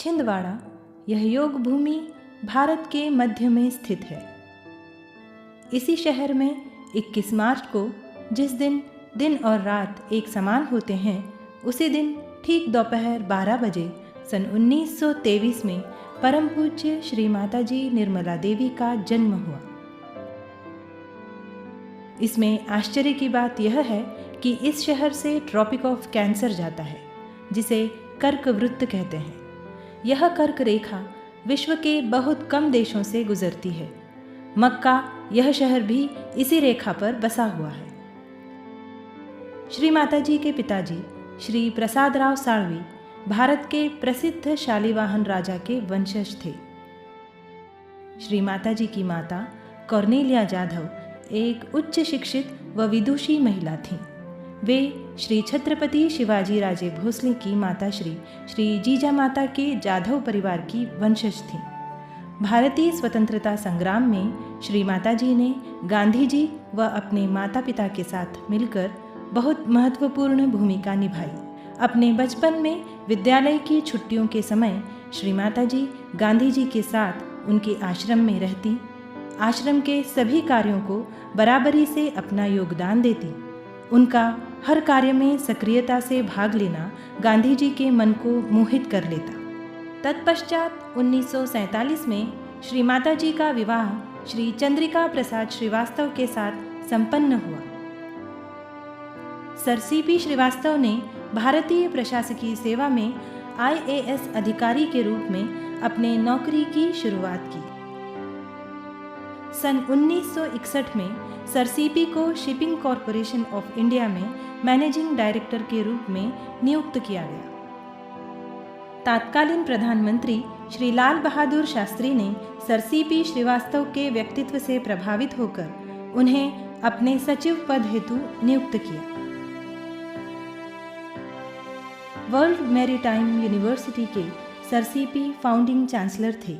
छिंदवाड़ा यह योग भूमि भारत के मध्य में स्थित है। इसी शहर में 21 मार्च को जिस दिन दिन और रात एक समान होते हैं, उसी दिन ठीक दोपहर 12 बजे सन 1923 में परम पूज्य श्री माताजी निर्मला देवी का जन्म हुआ। इसमें आश्चर्य की बात यह है कि इस शहर से ट्रॉपिक ऑफ कैंसर जाता है, जिसे कर्क वृत्त कहते हैं। यह कर्क रेखा विश्व के बहुत कम देशों से गुजरती है। मक्का यह शहर भी इसी रेखा पर बसा हुआ है। श्री माताजी के पिताजी श्री प्रसादराव साळवी भारत के प्रसिद्ध शालिवाहन राजा के वंशज थे। श्री माताजी की माता कॉर्नेलिया जाधव एक उच्च शिक्षित व विदुषी महिला थीं। वे श्री छत्रपति शिवाजी राजे भोसले की माता श्री जीजा माता के जाधव परिवार की वंशज थीं। भारतीय स्वतंत्रता संग्राम में श्री माताजी ने गांधी जी व अपने माता पिता के साथ मिलकर बहुत महत्वपूर्ण भूमिका निभाई। अपने बचपन में विद्यालय की छुट्टियों के समय श्री माताजी गांधी जी के साथ उनके आश्रम में रहती, आश्रम के सभी कार्यों को बराबरी से अपना योगदान देती। उनका हर कार्य में सक्रियता से भाग लेना गांधी जी के मन को मोहित कर लेता। तत्पश्चात 1947 में श्री माताजी का विवाह श्री चंद्रिका प्रसाद श्रीवास्तव के साथ संपन्न हुआ। सर सीपी श्रीवास्तव ने भारतीय प्रशासकीय सेवा में IAS अधिकारी के रूप में अपने नौकरी की शुरुआत की। सन 1961 में सर सीपी को शिपिंग कॉरपोरेशन ऑफ इंडिया में मैनेजिंग डायरेक्टर के रूप में नियुक्त किया गया। तात्कालीन प्रधानमंत्री श्री लाल बहादुर शास्त्री ने सर सीपी श्रीवास्तव के व्यक्तित्व से प्रभावित होकर उन्हें अपने सचिव पद हेतु नियुक्त किया। वर्ल्ड मैरीटाइम यूनिवर्सिटी के सर सीपी फाउंडिंग चांसलर थे।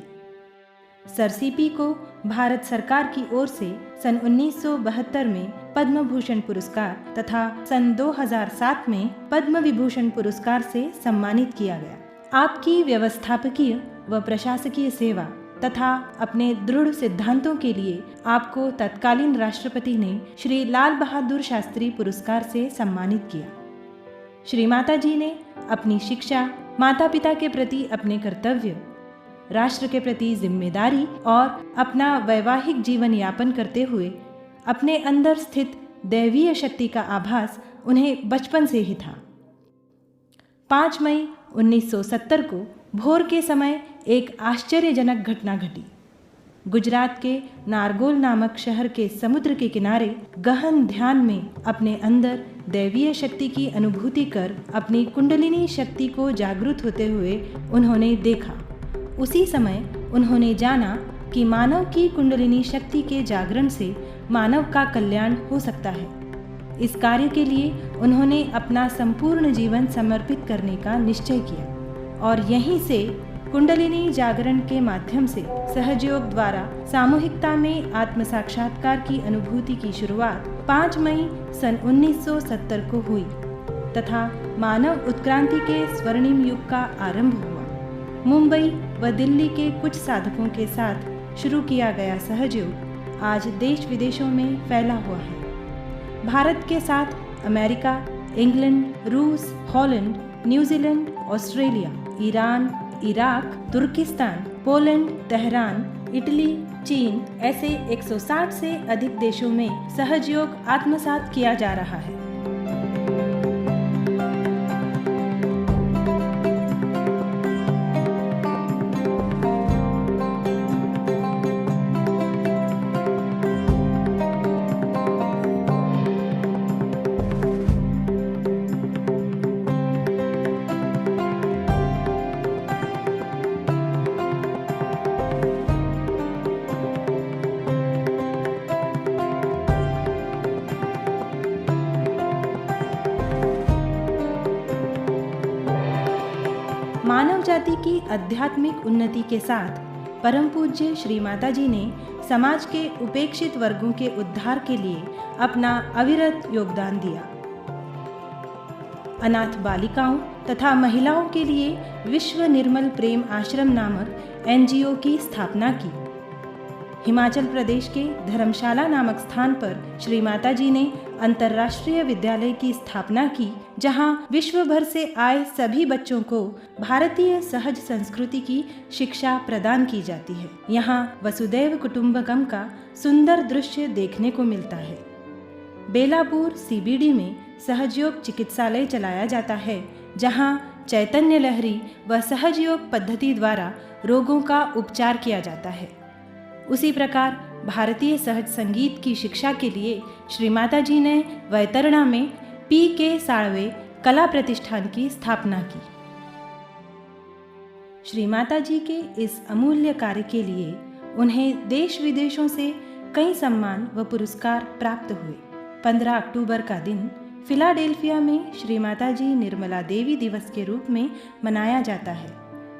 सर सीपी को भारत सरकार की ओर से सन 1972 में पद्म भूषण पुरस्कार तथा सन 2007 में पद्म विभूषण पुरस्कार से सम्मानित किया गया। आपकी व्यवस्थापकीय व प्रशासकीय सेवा तथा अपने दृढ़ सिद्धांतों के लिए आपको तत्कालीन राष्ट्रपति ने श्री लाल बहादुर शास्त्री पुरस्कार से सम्मानित किया। श्री माताजी ने अपनी शिक्षा, माता पिता के प्रति अपने कर्तव्य, राष्ट्र के प्रति जिम्मेदारी और अपना वैवाहिक जीवन यापन करते हुए अपने अंदर स्थित दैवीय शक्ति का आभास उन्हें बचपन से ही था। 5 मई 1970 को भोर के समय एक आश्चर्यजनक घटना घटी। गुजरात के नारगोल नामक शहर के समुद्र के किनारे गहन ध्यान में अपने अंदर दैवीय शक्ति की अनुभूति कर अपनी कुंडलिनी शक्ति को जागृत होते हुए उन्होंने देखा। उसी समय उन्होंने जाना कि मानव की कुंडलिनी शक्ति के जागरण से मानव का कल्याण हो सकता है। इस कार्य के लिए उन्होंने अपना संपूर्ण जीवन समर्पित करने का निश्चय किया और यहीं से कुंडलिनी जागरण के माध्यम से सहयोग द्वारा सामूहिकता में आत्म साक्षात्कार की अनुभूति की शुरुआत 5 मई सन 1970 को हुई तथा मानव उत्क्रांति के स्वर्णिम युग का आरंभ हुआ। मुंबई व दिल्ली के कुछ साधकों के साथ शुरू किया गया सहयोग आज देश विदेशों में फैला हुआ है। भारत के साथ अमेरिका, इंग्लैंड, रूस, Holland, New Zealand, Australia, Iran, Iraq, तुर्किस्तान, पोलैंड, तेहरान, इटली, चीन ऐसे 160 से अधिक देशों में सहयोग आत्मसात किया जा रहा है। मानव जाति की आध्यात्मिक उन्नति के साथ परम पूज्य श्री माताजी ने समाज के उपेक्षित वर्गों के उद्धार के लिए अपना अविरत योगदान दिया। अनाथ बालिकाओं तथा महिलाओं के लिए विश्व निर्मल प्रेम आश्रम नामक NGO की स्थापना की। हिमाचल प्रदेश के धर्मशाला नामक स्थान पर श्री माता जी ने अंतर्राष्ट्रीय विद्यालय की स्थापना की, जहां विश्व भर से आए सभी बच्चों को भारतीय सहज संस्कृति की शिक्षा प्रदान की जाती है। यहां वसुदैव कुटुंबकम का सुंदर दृश्य देखने को मिलता है। बेलापुर CBD में सहजयोग चिकित्सालय चलाया जाता है, जहां चैतन्य लहरी व सहजयोग पद्धति द्वारा रोगों का उपचार किया जाता है। उसी प्रकार भारतीय सहज संगीत की शिक्षा के लिए श्री माता जी ने वैतरणा में PK साळवे कला प्रतिष्ठान की स्थापना की। श्री माता जी के इस अमूल्य कार्य के लिए उन्हें देश विदेशों से कई सम्मान व पुरस्कार प्राप्त हुए। 15 अक्टूबर का दिन फिलाडेल्फिया में श्री माता जी निर्मला देवी दिवस के रूप में मनाया जाता है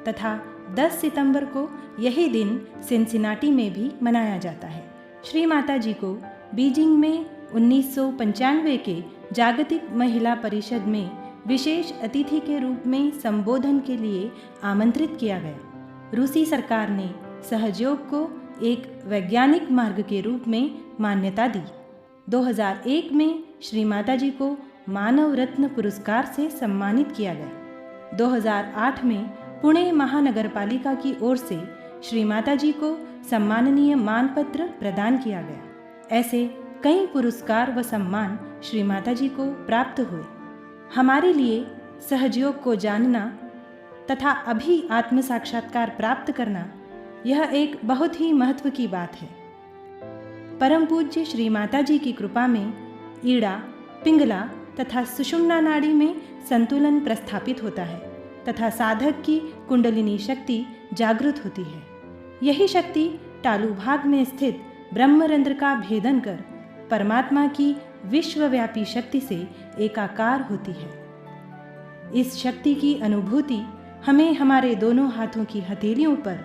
तथा 10 सितंबर को यही दिन सिनसिनाटी में भी मनाया जाता है। श्री माता जी को बीजिंग में 1995 के जागतिक महिला परिषद में विशेष अतिथि के रूप में संबोधन के लिए आमंत्रित किया गया। रूसी सरकार ने सहजयोग को एक वैज्ञानिक मार्ग के रूप में मान्यता दी। 2001 में श्री माता जी को मानव रत्न पुरस्कार से सम्मानित किया गया। 2008 में पुणे महानगरपालिका की ओर से श्री माता जी को सम्माननीय मानपत्र प्रदान किया गया। ऐसे कई पुरस्कार व सम्मान श्री माता जी को प्राप्त हुए। हमारे लिए सहजयोग को जानना तथा अभी आत्म साक्षात्कार प्राप्त करना यह एक बहुत ही महत्व की बात है। परम पूज्य श्री माता जी की कृपा में ईड़ा, पिंगला तथा सुषुम्ना नाड़ी में संतुलन प्रस्थापित होता है तथा साधक की कुंडलिनी शक्ति जागृत होती है। यही शक्ति तालु भाग में स्थित ब्रह्मरंध्र का भेदन कर परमात्मा की विश्वव्यापी शक्ति से एकाकार होती है। इस शक्ति की अनुभूति हमें हमारे दोनों हाथों की हथेलियों पर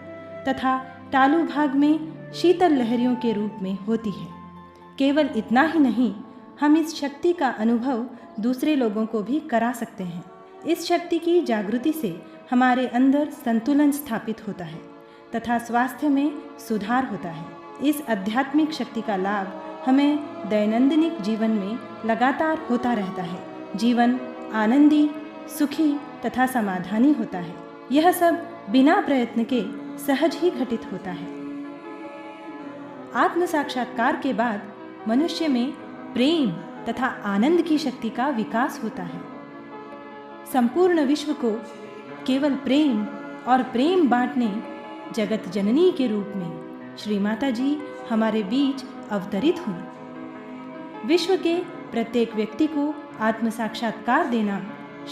तथा तालु भाग में शीतल लहरियों के रूप में होती है। केवल इतना ही नहीं, हम इस शक्ति का अनुभव दूसरे लोगों को भी करा सकते हैं। इस शक्ति की जागृति से हमारे अंदर संतुलन स्थापित होता है तथा स्वास्थ्य में सुधार होता है। इस आध्यात्मिक शक्ति का लाभ हमें दैनंदिन जीवन में लगातार होता रहता है। जीवन आनंदी, सुखी तथा समाधानी होता है। यह सब बिना प्रयत्न के सहज ही घटित होता है। आत्म साक्षात्कार के बाद मनुष्य में प्रेम तथा आनंद की शक्ति का विकास होता है। संपूर्ण विश्व को केवल प्रेम और प्रेम बांटने जगत जननी के रूप में श्री माता जी हमारे बीच अवतरित हुई। विश्व के प्रत्येक व्यक्ति को आत्म साक्षात्कार देना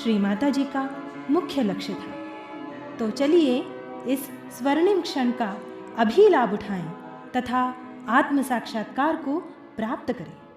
श्री माता जी का मुख्य लक्ष्य था। तो चलिए इस स्वर्णिम क्षण का अभी लाभ उठाएं तथा आत्म साक्षात्कार को प्राप्त करें।